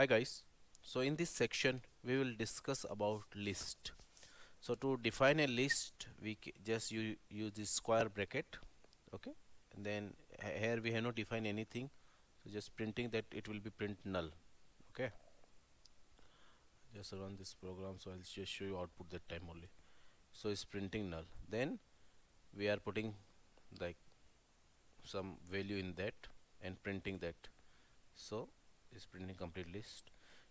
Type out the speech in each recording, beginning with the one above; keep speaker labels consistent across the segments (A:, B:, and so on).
A: Hi guys. So in this section we will discuss about list. So to define a list we just use this square bracket, okay, and then here we have not defined anything, so just printing that it will be print null, okay. Just run this program, so I'll just show you output that time only. So it's printing null, then we are putting like some value in that and printing that. So it's printing complete list.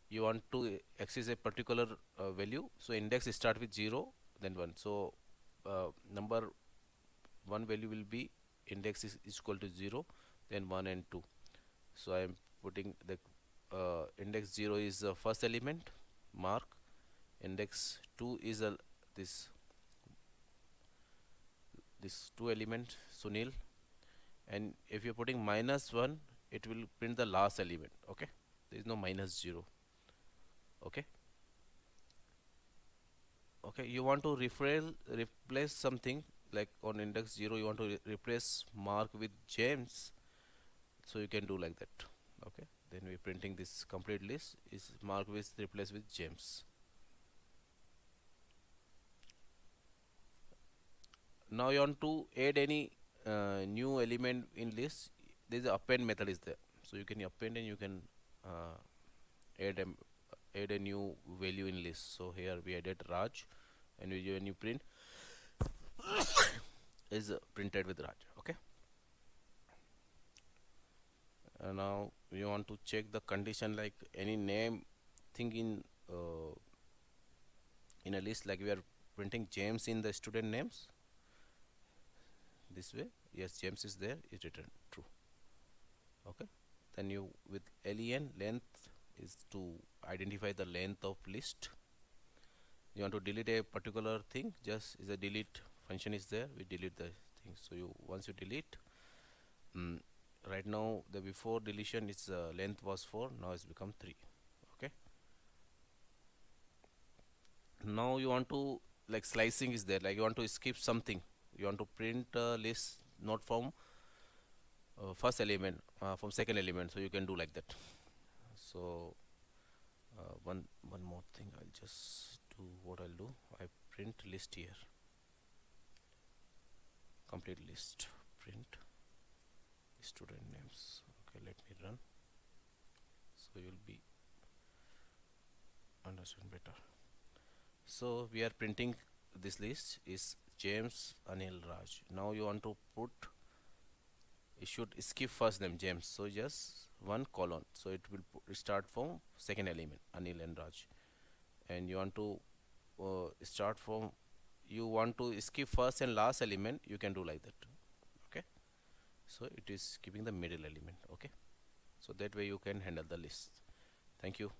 A: You want to access a particular value, so index start with 0 then 1, so number 1 value will be index is equal to 0, then 1 and 2. So I am putting the index 0 is the first element, mark. Index 2 is this 2 element, Sunil. And if you're putting -1, it will print the last element, okay. There is no -0, okay. Okay, you want to replace something, like on index 0 you want to replace mark with James, so you can do like that, okay. Then we're printing this complete list is mark with replace with James. Now you want to add any new element in list, there is a append method is there, so you can append and you can uh, add a new value in list. So here we added Raj, and when you print is printed with Raj, okay. Now we want to check the condition, like any name thing in a list, like we are printing James in the student names this way. Yes, James is there, is written true, okay. Then you with len length is to identify the length of list. You want to delete a particular thing, just is a delete function is there, we delete the thing. So you once you delete, mm, right now the before deletion its length was 4, now it's become 3, okay. Now you want to, like slicing is there, like you want to skip something, you want to print a list not from first element, from second element, so you can do like that. So one more thing, I'll just do what I'll do, I print list here, complete list, print student names, okay. Let me run, so you'll be understand better. So we are printing this list is James, Anil, Raj. Now you want to put, it should skip first name James, so just one colon, so it will start from second element Anil and Raj. And you want to start from, you want to skip first and last element, you can do like that, okay. So it is keeping the middle element, okay. So that way you can handle the list. Thank you.